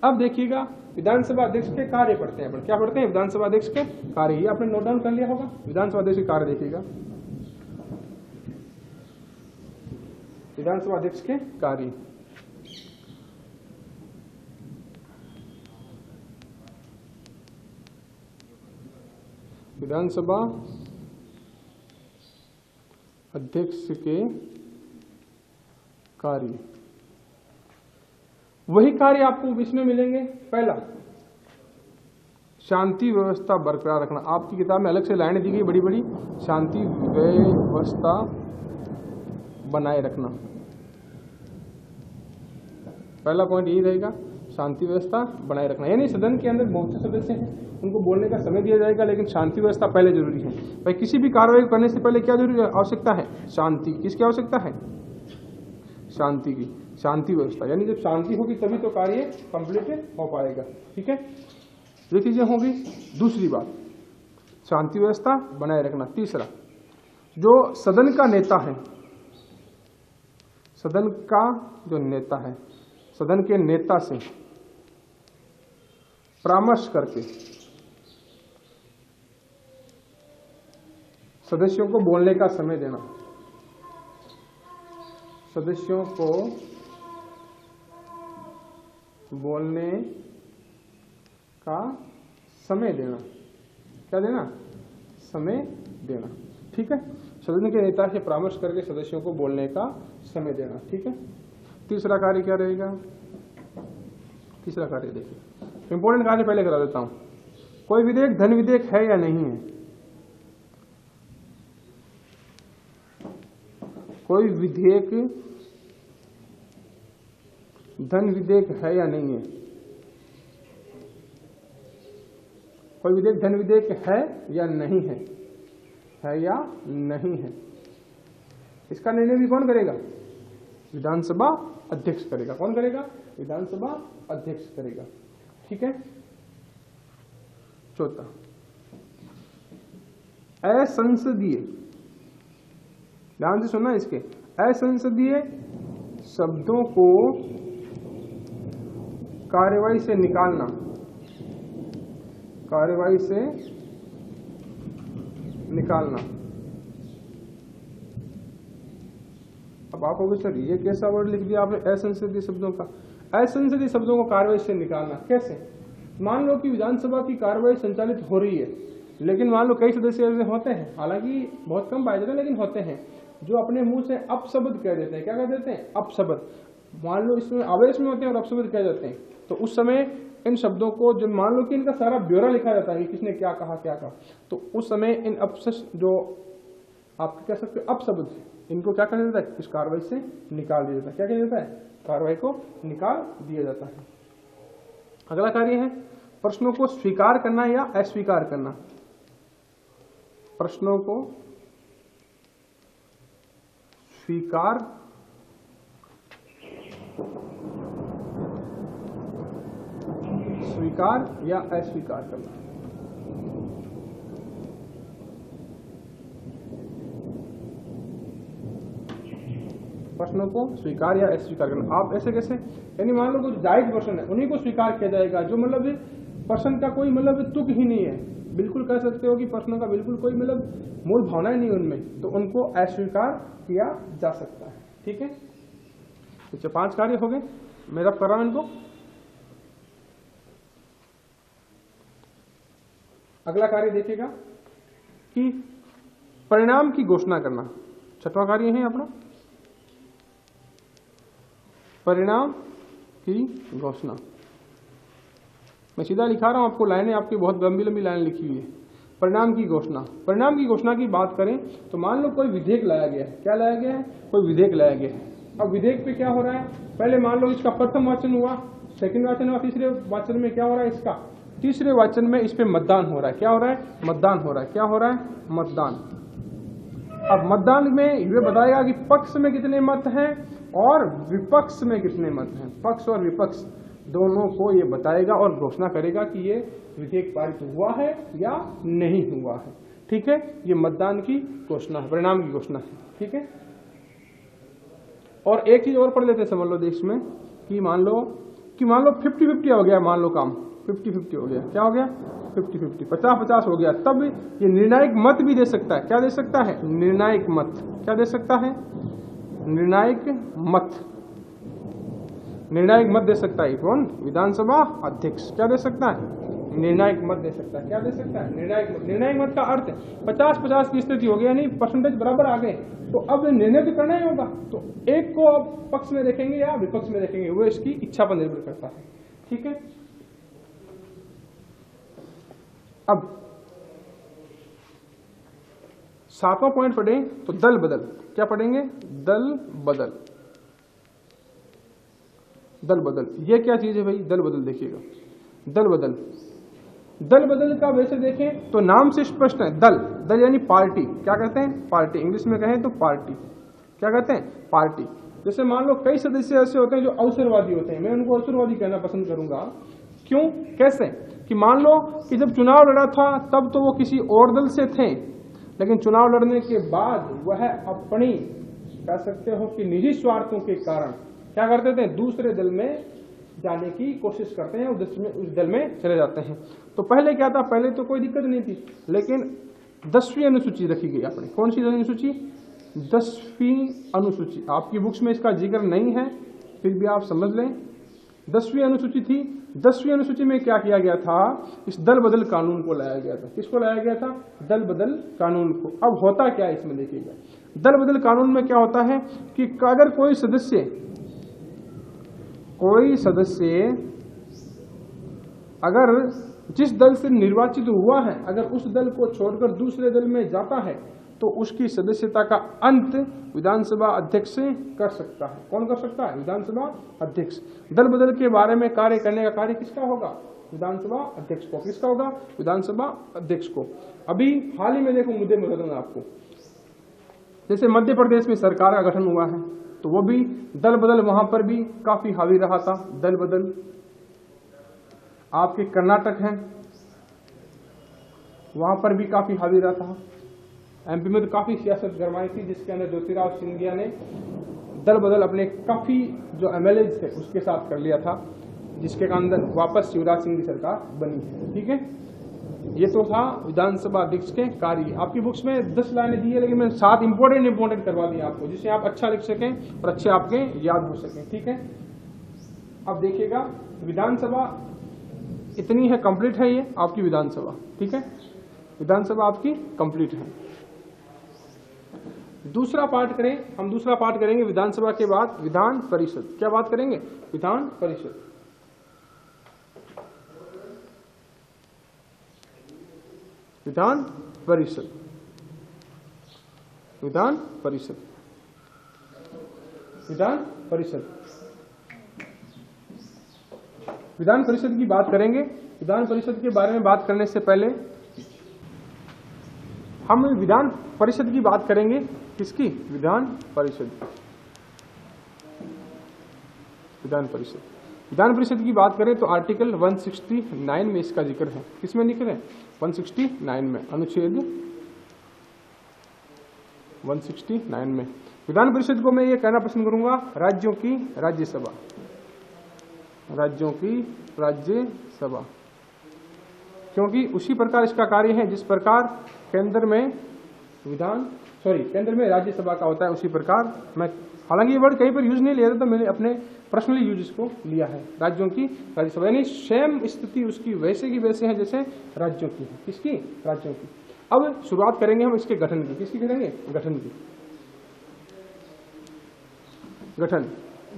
अब देखिएगा विधानसभा अध्यक्ष के कार्य पढ़ते हैं। क्या पढ़ते हैं? विधानसभा अध्यक्ष के कार्य। ये आपने नोट डाउन कर लिया होगा। विधानसभा अध्यक्ष के कार्य देखिएगा, विधानसभा अध्यक्ष के कार्य। विधानसभा अध्यक्ष के कार्य, वही कार्य आपको इसमें मिलेंगे। पहला, शांति व्यवस्था बरकरार रखना। आपकी किताब में अलग से लाइनें दी गई बड़ी बड़ी, शांति व्यवस्था बनाए रखना। पहला पॉइंट यही रहेगा, शांति व्यवस्था बनाए रखना। यानी सदन के अंदर बहुत से सदस्य हैं, उनको बोलने का समय दिया जाएगा, लेकिन शांति व्यवस्था पहले जरूरी है। भाई किसी भी कार्रवाई करने से पहले क्या जरूरी आवश्यकता है? शांति। किसकी आवश्यकता है? शांति की। शांति व्यवस्था, यानी जब शांति होगी तभी तो कार्य कंप्लीट हो पाएगा, ठीक है। ये चीजें होगी। दूसरी बात, शांति व्यवस्था बनाए रखना। तीसरा, जो सदन का नेता है, सदन का जो नेता है, सदन के नेता से परामर्श करके सदस्यों को बोलने का समय देना। सदस्यों को बोलने का समय देना। क्या देना? समय देना, ठीक है। सदन के नेता से परामर्श करके सदस्यों को बोलने का समय देना, ठीक है। तीसरा कार्य क्या रहेगा? तीसरा कार्य देखिए, इंपॉर्टेंट कार्य पहले करा देता हूं। कोई विधेयक धन विधेयक है या नहीं है? कोई विधेयक धन विधेयक है या नहीं है? कोई विधेयक धन विधेयक है या नहीं है? है या नहीं है? इसका निर्णय भी कौन करेगा? विधानसभा अध्यक्ष करेगा। कौन करेगा? विधानसभा अध्यक्ष करेगा, ठीक है। चौथा, असंसदीय, ध्यान से सुनना इसके, असंसदीय शब्दों को कार्यवाही से निकालना। कार्यवाही से निकालना। अब आप कहोगे सर ये कैसा वर्ड लिख दिया आपने असंसदीय शब्दों का? असंसदीय शब्दों को कार्यवाही से निकालना कैसे? मान लो कि विधानसभा की कार्यवाही संचालित हो रही है, लेकिन मान लो कई सदस्य ऐसे होते हैं, हालांकि बहुत कम पाए जाते हैं लेकिन होते हैं, जो अपने मुंह से अपशब्द कह देते हैं। क्या कह देते हैं? अपशब्द। मान लो इसमें आवेश में होते हैं और अपशब्द कह जाते हैं, तो उस समय इन शब्दों को जब मान लो कि इनका सारा ब्यौरा लिखा जाता है कि किसने क्या कहा क्या कहा, तो उस समय इन अपशब्द जो आप कह सकते हो अपशब्द, इनको क्या कर देता है? इस कार्रवाई से निकाल दिया जाता है। क्या कह देता है? कार्रवाई को निकाल दिया जाता है। अगला कार्य है प्रश्नों को स्वीकार करना या अस्वीकार करना। प्रश्नों को स्वीकार या अस्वीकार करना। प्रश्नों को स्वीकार या अस्वीकार करना। आप ऐसे कैसे, यानी मान लो कुछ जायज प्रश्न है उन्हीं को स्वीकार किया जाएगा, जो मतलब प्रश्न का कोई मतलब तुक ही नहीं है, बिल्कुल कह सकते हो कि प्रश्नों का बिल्कुल कोई मतलब मूल भावना ही नहीं उनमें, तो उनको अस्वीकार किया जा सकता है। ठीक है, तो 5 कार्य हो गए। मेरा कर रहा हूं इनको। अगला कार्य देखिएगा कि परिणाम की घोषणा करना। 6वां कार्य है अपना परिणाम की घोषणा। मैं सीधा लिखा रहा हूं आपको, लाइनें आपकी बहुत लंबी लंबी लाइन लिखी हुई है। परिणाम की घोषणा। परिणाम की घोषणा की बात करें तो मान लो कोई विधेयक लाया गया है। क्या लाया गया है? कोई विधेयक लाया गया है। अब विधेयक पे क्या हो रहा है, पहले मान लो इसका प्रथम वाचन हुआ, सेकंड वाचन हुआ, तीसरे वाचन में क्या हो रहा है, इसका तीसरे वाचन में इस पे मतदान हो रहा है। क्या हो रहा है? मतदान हो रहा है। क्या हो रहा है? मतदान। अब मतदान में ये बताएगा कि पक्ष में कितने मत हैं और विपक्ष में कितने मत हैं। पक्ष और विपक्ष दोनों को ये बताएगा और घोषणा करेगा कि ये विधेयक पारित हुआ है या नहीं हुआ है। ठीक है, ये मतदान की घोषणा है, परिणाम की घोषणा है। ठीक है, और एक चीज और पढ़ लेते हैं, समझ लो देश में कि मान लो 50-50 हो गया, मान लो काम 50-50 हो गया। क्या हो गया? 50-50, 50-50 हो गया। तब ये निर्णायक मत भी दे सकता है। क्या दे सकता है? निर्णायक मत। क्या दे सकता है? निर्णायक मत। निर्णायक मत दे सकता है कौन? विधानसभा अध्यक्ष। क्या दे सकता है? निर्णायक मत दे सकता है। क्या दे सकता है? निर्णायक मत। निर्णायक मत का अर्थ 50-50 की स्थिति हो गई, यानी परसेंटेज बराबर आ गए, तो अब निर्णय तो करना ही होगा। तो एक को अब पक्ष में देखेंगे या विपक्ष में देखेंगे, वो इसकी इच्छा पर निर्भर करता है। ठीक है, अब 7वां पॉइंट पढ़ें तो दल बदल। क्या पढ़ेंगे? दल बदल। दल बदल ये क्या चीज है भाई? दल बदल देखिएगा। दल बदल, दल बदल का वैसे देखें तो नाम से स्पष्ट है। दल, दल यानी पार्टी। क्या कहते हैं? पार्टी। इंग्लिश में कहें तो पार्टी। क्या कहते हैं? पार्टी। जैसे मान लो कई सदस्य ऐसे होते हैं जो अवसरवादी होते हैं, मैं उनको अवसरवादी कहना पसंद करूंगा। क्यों? कैसे कि मान लो कि जब चुनाव लड़ा था तब तो वो किसी और दल से थे, लेकिन चुनाव लड़ने के बाद वह अपनी, कह सकते हो कि निजी स्वार्थों के कारण क्या करते थे? दूसरे दल में जाने की कोशिश करते हैं, उस दल में चले जाते हैं। तो पहले क्या था? पहले तो कोई दिक्कत नहीं थी, लेकिन 10वीं अनुसूची रखी गई अपने। कौन सी अनुसूची? 10वीं अनुसूची। आपकी बुक्स में इसका जिक्र नहीं है, फिर भी आप समझ लें 10वीं अनुसूची थी। 10वीं अनुसूची में क्या किया गया था? इस दल बदल कानून को लाया गया था। किसको लाया गया था? दल बदल कानून को। अब होता क्या है इसमें देखिएगा। दल बदल कानून में क्या होता है कि अगर कोई सदस्य अगर जिस दल से निर्वाचित हुआ है, अगर उस दल को छोड़कर दूसरे दल में जाता है तो उसकी सदस्यता का अंत विधानसभा अध्यक्ष से कर सकता है। कौन कर सकता है? विधानसभा अध्यक्ष। दल बदल के बारे में कार्य करने का कार्य किसका होगा? विधानसभा अध्यक्ष को। किसका होगा? विधानसभा अध्यक्ष को। अभी हाल ही में देखो मुद्दे में बताऊंगा आपको, जैसे मध्य प्रदेश में सरकार का गठन हुआ है तो वो भी दल बदल वहां पर भी काफी हावी रहा था। दल बदल आपके कर्नाटक है, वहां पर भी काफी हावी रहा था। एमपी में तो काफी सियासत गरमाई थी, जिसके अंदर ज्योतिराव सिंधिया ने दल बदल अपने काफी जो एमएलए थे उसके साथ कर लिया था, जिसके अंदर वापस शिवराज सिंह की सरकार बनी है। ठीक है, ये तो था विधानसभा अध्यक्ष के कार्य। आपकी बुक्स में 10 लाइनें दी है, लेकिन मैं 7 इंपोर्टेंट करवा दी आपको, जिससे आप अच्छा लिख सकें और अच्छे आपके याद हो सकें। ठीक है, अब देखिएगा विधानसभा इतनी है, कंप्लीट है ये आपकी विधानसभा। ठीक है, विधानसभा आपकी कंप्लीट है। दूसरा पार्ट करें हम, दूसरा पार्ट करेंगे विधानसभा के बाद विधान परिषद। क्या बात करेंगे? विधान परिषद। विधान परिषद, विधान परिषद, विधान परिषद। विधान परिषद की बात करेंगे। विधान परिषद के बारे में बात करने से पहले हम विधान परिषद की बात करेंगे। किसकी? विधान परिषद। विधान परिषद, विधान परिषद की बात करें तो आर्टिकल 169 में इसका जिक्र है। किसमें जिक्र है? 169 में, अनुच्छेद 169 में। विधान परिषद को मैं ये कहना पसंद करूंगा, राज्यों की राज्यसभा, राज्यों की राज्यसभा, क्योंकि उसी प्रकार इसका कार्य है जिस प्रकार केंद्र में केंद्र में राज्यसभा का होता है, उसी प्रकार मैं, हालांकि ये वर्ड कहीं पर यूज नहीं लिया था, तो मैंने अपने पर्सनली यूज इसको लिया है, राज्यों की राज्यसभा, यानी सेम स्थिति उसकी वैसे की वैसे है जैसे राज्यों की है। किसकी? राज्यों की। अब शुरुआत करेंगे हम इसके गठन की। किसकी करेंगे? गठन की।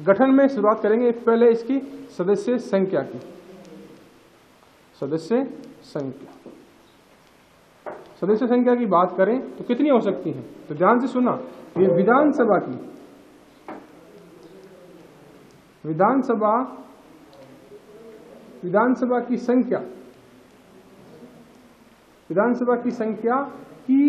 गठन में शुरुआत करेंगे पहले इसकी सदस्य संख्या की। सदस्य संख्या, सदस्य संख्या की बात करें तो कितनी हो सकती है? तो ध्यान से सुना, ये विधानसभा की संख्या, विधानसभा की संख्या की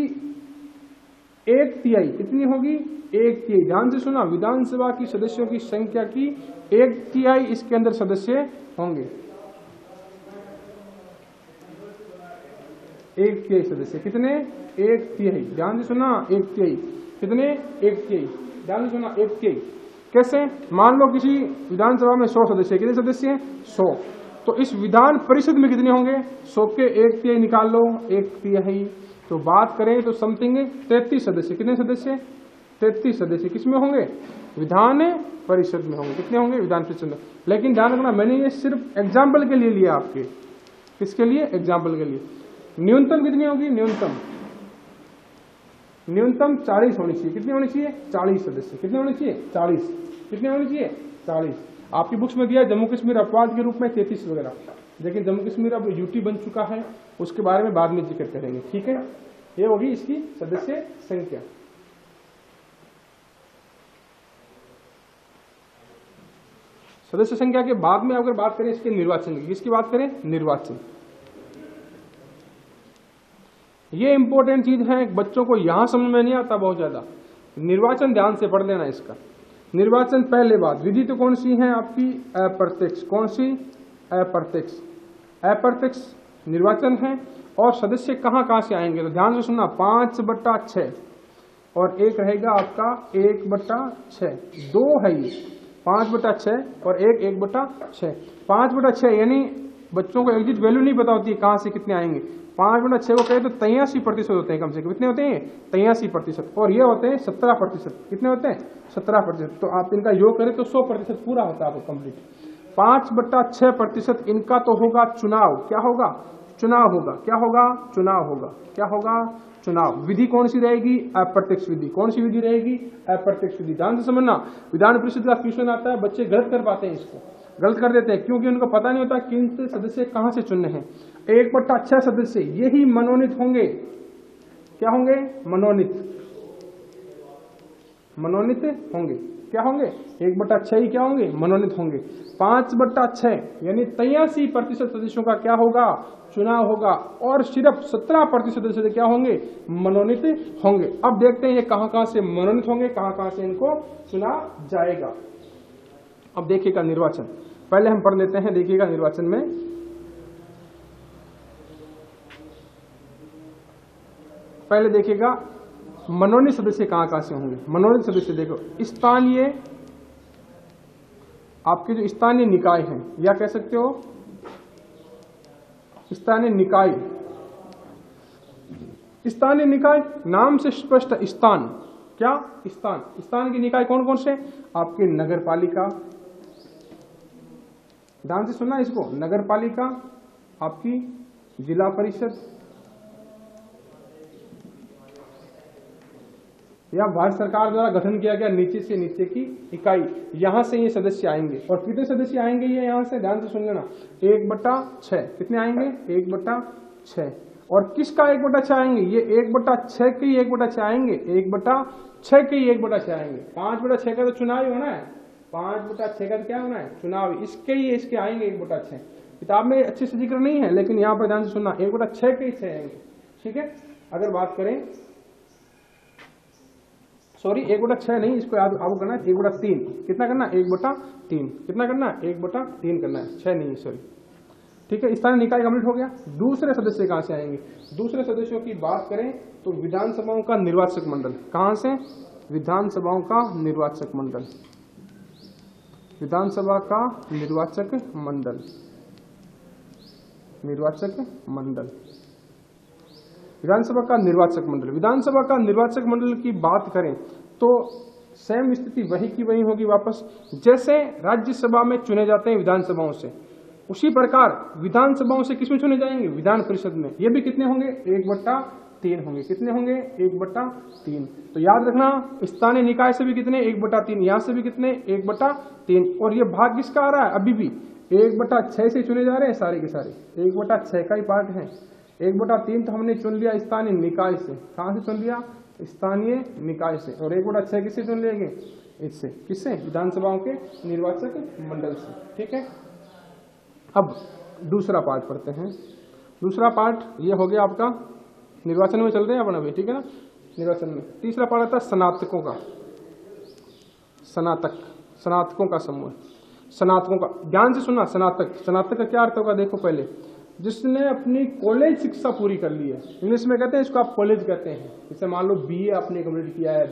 1/3 कितनी होगी? 1/3। ध्यान से सुना, विधानसभा की सदस्यों की संख्या की 1/3 इसके अंदर सदस्य होंगे। 1/3 सदस्य, कितने? 1/3। ध्यान से सुना, 1/3 कितने? 1/3। ध्यान से सुना, 1/3 कैसे? मान लो किसी विधानसभा में 100 सदस्य, कितने सदस्य हैं? 100। तो इस विधान परिषद में कितने होंगे? 100 के 1/3 निकाल लो, 1/3। तो बात करें तो समथिंग 33 सदस्य। कितने सदस्य? 33 सदस्य किसमें होंगे? विधान परिषद में होंगे। कितने होंगे? विधान परिषद में। लेकिन ध्यान रखना, मैंने ये सिर्फ एग्जाम्पल के लिए लिया आपके। किसके लिए? एग्जाम्पल के लिए। न्यूनतम कितनी होगी? न्यूनतम 40 होनी चाहिए। कितनी होनी चाहिए? 40 सदस्य। कितने होने चाहिए? 40। कितने होने चाहिए? 40। आपकी बुक्स में दिया जम्मू कश्मीर अपवाद के रूप में 33 वगैरह, लेकिन जम्मू कश्मीर अब यूटी बन चुका है, उसके बारे में बाद में जिक्र करेंगे। ठीक है, ये होगी इसकी सदस्य संख्या। सदस्य संख्या के बाद में अगर बात करें इसके निर्वाचन की, किसकी बात करें? निर्वाचन। ये इंपॉर्टेंट चीज है, बच्चों को यहां समझ में नहीं आता बहुत ज्यादा। निर्वाचन ध्यान से पढ़ लेना इसका। निर्वाचन पहले बात, विधि तो कौन सी है आपकी? अप्रत्यक्ष। कौन सी? अप्रत्यक्ष। अप्रत्यक्ष निर्वाचन है। और सदस्य कहां कहां से आएंगे? तो ध्यान से सुनना, 5/6 और एक रहेगा आपका 1/6। 2 है ये, 5/6 और 1/6। 5/6 यानी बच्चों को एग्जिट वैल्यू नहीं पता होती है कहां से कितने आएंगे। 5/6 को कहें तो 83% होते हैं कम से कम। कितने होते हैं? 83%। और ये होते हैं 17%। कितने होते हैं? 17%। तो आप इनका योग करें तो 100% पूरा होता है आपको कंप्लीट। 5/6% इनका तो होगा चुनाव। क्या होगा? चुनाव होगा। क्या होगा? चुनाव होगा। क्या होगा? चुनाव। विधि कौन सी रहेगी? अप्रत्यक्ष विधि। कौन सी विधि रहेगी? अप्रत्यक्ष विधि। ध्यान से समझना, विधान परिषद का क्वेश्चन आता है, बच्चे गलत कर पाते हैं, इसको गलत कर देते हैं, क्योंकि उनको पता नहीं होता किन से सदस्य कहां से चुनने हैं। 1/6 सदस्य यही मनोनीत होंगे। क्या होंगे? मनोनीत। मनोनीत होंगे। क्या होंगे? 1/6 ही क्या होंगे? मनोनीत होंगे। 5/6 यानी 83% सदस्यों का क्या होगा? चुनाव होगा। और सिर्फ 17% सदस्य क्या होंगे? मनोनीत होंगे। अब देखते हैं ये कहां कहां से मनोनीत होंगे, कहां कहां से इनको चुना जाएगा। अब देखिएगा निर्वाचन, पहले हम पढ़ लेते हैं। देखिएगा निर्वाचन में पहले देखिएगा मनोनीत सदस्य कहां कहां से होंगे। मनोनीत सदस्य देखो, स्थानीय, आपके जो स्थानीय निकाय हैं, या कह सकते हो स्थानीय निकाय। स्थानीय निकाय नाम से स्पष्ट, स्थान। क्या? स्थान। स्थान की निकाय कौन कौन से? आपके नगर पालिका। ध्यान से सुनना इसको, नगर पालिका, आपकी जिला परिषद, या भारत सरकार द्वारा गठन किया गया नीचे से नीचे की इकाई, यहां से ये सदस्य आएंगे। और कितने सदस्य आएंगे ये यहां से? ध्यान से सुन लेना, 1/6। कितने आएंगे? 1/6। और किसका 1/6 आएंगे? ये 1/6 के ही 1/6 आएंगे। 1/6 के ही 1/6 आएंगे। 5/6 का तो चुनाव ही होना है। 5/6 का तो क्या होना है? चुनाव। इसके ही इसके आएंगे 1/6। किताब में अच्छे से जिक्र नहीं है, लेकिन यहाँ पर ध्यान से सुनना, 1/6 के ही 6 आएंगे। ठीक है, अगर बात करें, सॉरी 1/6 नहीं, इसको याद आपको करना है 1/3। कितना करना है? 1/3। कितना करना है? 1/3 करना है, 6 नहीं, सॉरी। ठीक है, स्थानीय निकाय कंप्लीट हो गया। दूसरे सदस्य कहां से आएंगे? दूसरे सदस्यों की बात करें तो विधानसभाओं का निर्वाचक मंडल। कहां से? विधानसभाओं का निर्वाचक मंडल। विधानसभा का निर्वाचक मंडल। निर्वाचक मंडल, विधानसभा का निर्वाचक मंडल। विधानसभा का निर्वाचक मंडल की बात करें तो सेम स्थिति वही की वही होगी वापस। जैसे राज्यसभा में चुने जाते हैं विधानसभाओं से, उसी प्रकार विधानसभाओं से किसमें चुने जाएंगे? विधान परिषद में। ये भी कितने होंगे? 1/3 होंगे। कितने होंगे? 1/3। तो याद रखना, स्थानीय निकाय से भी कितने? 1/3। यहां से भी कितने? 1/3। और ये भाग किसका आ रहा है? अभी भी 1/6 से चुने जा रहे हैं सारे के सारे, 1/6 का ही पार्ट है। 1/3 तो हमने चुन लिया स्थानीय निकाय से। कहां से चुन लिया? स्थानीय निकाय से। और 1/6 किससे चुन लेंगे? इससे। किससे? विधानसभाओं के निर्वाचक मंडल से। ठीक है, अब दूसरा पार्ट पढ़ते हैं। दूसरा पार्ट ये हो गया आपका, निर्वाचन में चल रहे हैं अपन अभी, ठीक है ना, निर्वाचन में। तीसरा पार्ट आता है स्नातकों का। स्नातक, स्नातकों का समूह। स्नातकों का ध्यान से सुनना। स्नातक, स्नातक का क्या अर्थ होगा? देखो पहले, जिसने अपनी कॉलेज शिक्षा पूरी कर ली है, इंग्लिश में कहते हैं इसको आप कॉलेज कहते हैं। जैसे मान लो बीए आपने कंप्लीट किया है,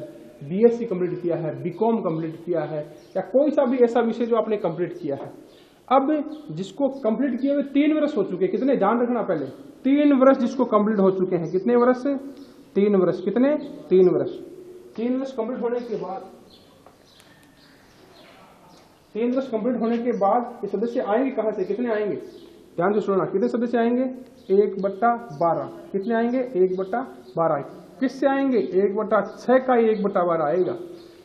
बीएससी कंप्लीट किया है, बीकॉम कंप्लीट किया है, या कोई सा भी ऐसा विषय जो आपने कंप्लीट किया है। अब जिसको कंप्लीट किए हुए 3 वर्ष हो चुके, कितने? ध्यान रखना पहले, 3 वर्ष जिसको कंप्लीट हो चुके हैं। कितने वर्ष? 3 वर्ष। कितने? 3 वर्ष। 3 वर्ष कंप्लीट होने के बाद, 3 वर्ष कंप्लीट होने के बाद ये सदस्य आएंगे कहां से? कितने आएंगे? ध्यान से सुनना, कितने सदस्य आएंगे? 1/12। कितने आएंगे? 1/12। किससे आएंगे? 1/6 का ही 1/12 आएगा।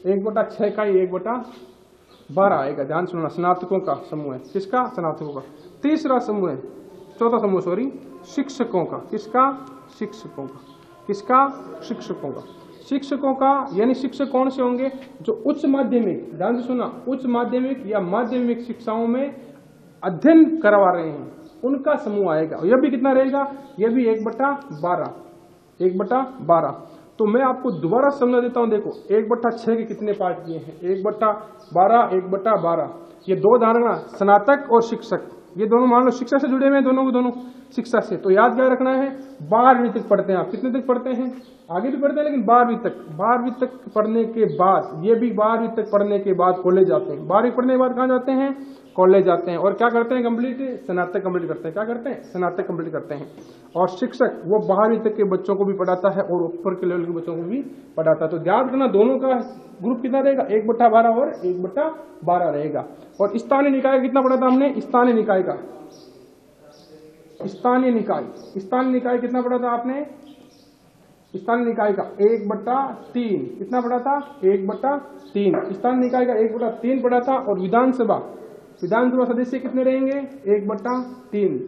1/6 का ही 1/12 आएगा। ध्यान सुनना, स्नातकों का समूह है। किसका? स्नातकों का। तीसरा समूह है, चौथा समूह सॉरी, शिक्षकों का। किसका? शिक्षकों का। किसका? शिक्षकों का। शिक्षकों का यानी शिक्षक कौन से होंगे? जो उच्च माध्यमिक, ध्यान से सुनना, उच्च माध्यमिक या माध्यमिक शिक्षाओं में अध्ययन करवा रहे हैं, उनका समूह आएगा। यह भी कितना रहेगा? यह भी 1/12। 1/12। तो मैं आपको दोबारा समझा देता हूं। देखो 1/6 के कितने पार्ट किए हैं? 1/12, 1/12। ये दो धारणा, स्नातक और शिक्षक, ये दोनों मान लो शिक्षा से जुड़े हुए हैं, दोनों को दोनों शिक्षा से। तो याद क्या रखना है? 12वीं तक पढ़ते हैं आप। कितने तक पढ़ते हैं? आगे भी पढ़ते हैं लेकिन 12वीं तक। 12वीं तक पढ़ने के बाद, ये भी 12वीं तक पढ़ने के बाद कॉलेज जाते हैं। 12वीं पढ़ने के बाद कहाँ जाते हैं? कॉलेज जाते हैं। और क्या करते हैं? कंप्लीट स्नातक कंप्लीट करते हैं। क्या करते हैं? स्नातक कंप्लीट करते हैं। और शिक्षक वो 12वीं तक के बच्चों को भी पढ़ाता है और ऊपर के लेवल के बच्चों को भी पढ़ाता है। तो ध्यान रखना, दोनों का ग्रुप कितना रहेगा? 1/12 और 1/12 रहेगा। और स्थानीय निकाय कितना पढ़ा था हमने? स्थानीय निकाय का, स्थानीय निकाय, स्थानीय निकाय कितना पढ़ा था आपने? स्थानीय निकाय का 1/3। कितना पढ़ा था? 1/3। स्थानीय निकाय का 1/3 पढ़ा था। और विधानसभा, विधानसभा सदस्य कितने रहेंगे? 1/3।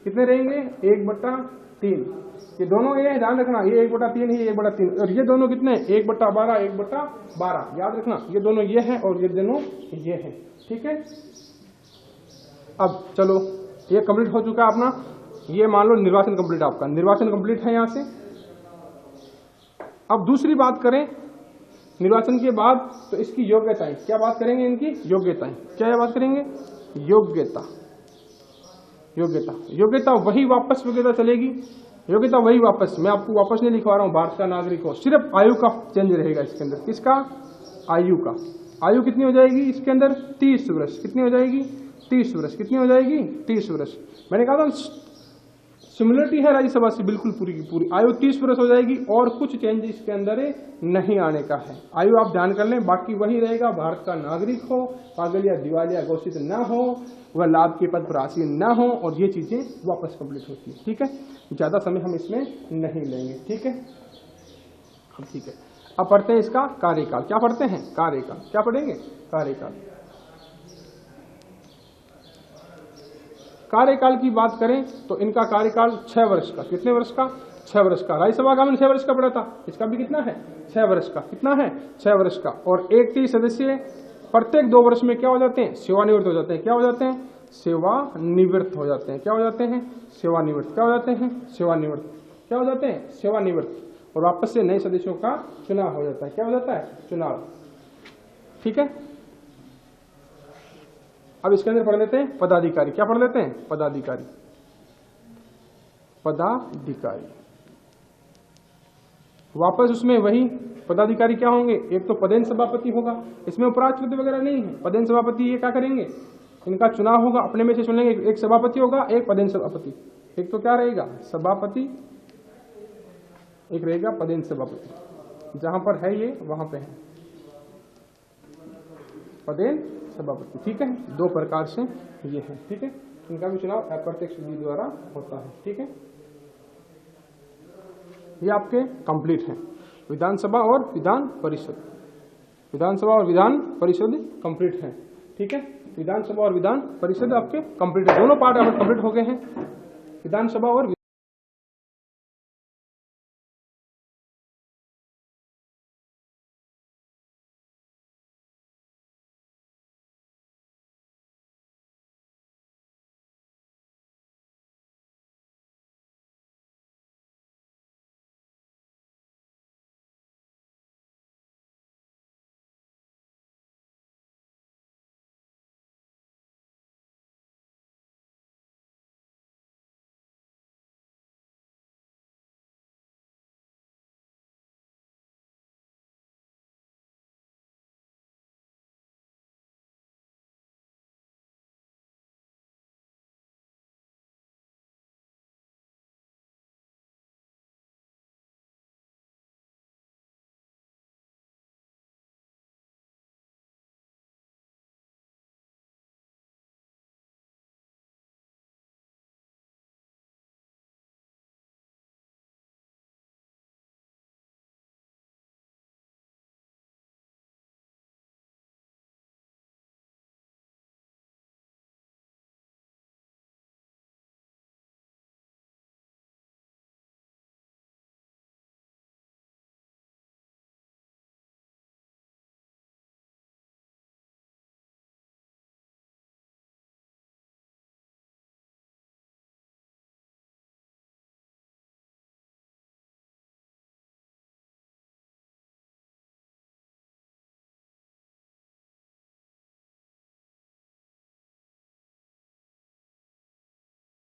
कितने रहेंगे? 1/3। ये दोनों ये ध्यान रखना, ये 1/3 है, 1/3। और ये दोनों कितने? 1/12, 1/12। याद रखना, ये दोनों ये हैं और ये दोनों ये हैं। ठीक है, अब चलो ये कंप्लीट हो चुका अपना। ये मान लो निर्वाचन कंप्लीट, आपका निर्वाचन कंप्लीट है यहां से। अब दूसरी बात करें निर्वाचन के बाद, तो इसकी योग्यताएं, क्या बात करेंगे? इनकी योग्यताएं। क्या बात करेंगे? योग्यता। योग्यता, योग्यता वही वापस योग्यता चलेगी। योग्यता वही वापस, मैं आपको वापस नहीं लिखवा रहा हूं भारत का नागरिक हो, सिर्फ आयु का चेंज रहेगा इसके अंदर। किसका? आयु का। आयु कितनी हो जाएगी इसके अंदर? 30 वर्ष। कितनी हो जाएगी? 30 वर्ष। कितनी हो जाएगी? 30 वर्ष। मैंने कहा था सिमिलरिटी है राज्यसभा से बिल्कुल पूरी की पूरी। आयु 30 वर्ष हो जाएगी और कुछ चेंज इसके अंदर नहीं आने का है। आयु आप ध्यान कर लें, बाकी वही रहेगा। भारत का नागरिक हो, पागल या दिवालिया घोषित न हो, वह लाभ के पद पर आसीन न हो, और ये चीजें वापस कंप्लीट होती है। ठीक है, ज्यादा समय हम इसमें नहीं लेंगे। ठीक है, अब ठीक है, अब पढ़ते हैं इसका कार्यकाल। क्या पढ़ते हैं? कार्यकाल। क्या पढ़ेंगे? कार्यकाल। कार्यकाल की बात करें तो इनका कार्यकाल 6 वर्ष का। कितने वर्ष का? 6 वर्ष का। राज्यसभा का मैंने 6 वर्ष का पढ़ा था, इसका भी कितना है? 6 वर्ष का। कितना है? 6 वर्ष का। और 31 सदस्य प्रत्येक 2 वर्ष में क्या हो जाते हैं? सेवानिवृत्त हो जाते हैं। क्या हो जाते हैं? सेवानिवृत्त हो जाते हैं। क्या हो जाते हैं? सेवानिवृत्त। क्या हो जाते हैं? सेवानिवृत्त। क्या हो जाते हैं, सेवानिवृत्त, और वापस से नए सदस्यों का चुनाव हो जाता है। क्या हो जाता है, चुनाव। ठीक है, अब इसके अंदर पढ़ लेते हैं पदाधिकारी। क्या पढ़ लेते हैं, पदाधिकारी। पदाधिकारी वापस उसमें वही पदाधिकारी क्या होंगे, एक तो पदेन सभापति होगा, इसमें उपराष्ट्रपति वगैरह नहीं है। पदेन सभापति ये क्या करेंगे, इनका चुनाव होगा, अपने में से चुनेंगे, एक सभापति होगा, एक पदेन सभापति। एक तो क्या रहेगा, सभापति, एक रहेगा पदेन सभापति। जहां पर है ये वहां पे है पदेन सभापति। ठीक है, दो प्रकार से ये है। ठीक है, इनका भी चुनाव अप्रत्यक्ष विधि द्वारा होता है। ठीक है, ये आपके कंप्लीट है, विधानसभा और विधान परिषद। विधानसभा और विधान परिषद कंप्लीट है। ठीक है, विधानसभा और विधान परिषद आपके कंप्लीट है, दोनों पार्ट आपके कंप्लीट हो गए हैं, विधानसभा और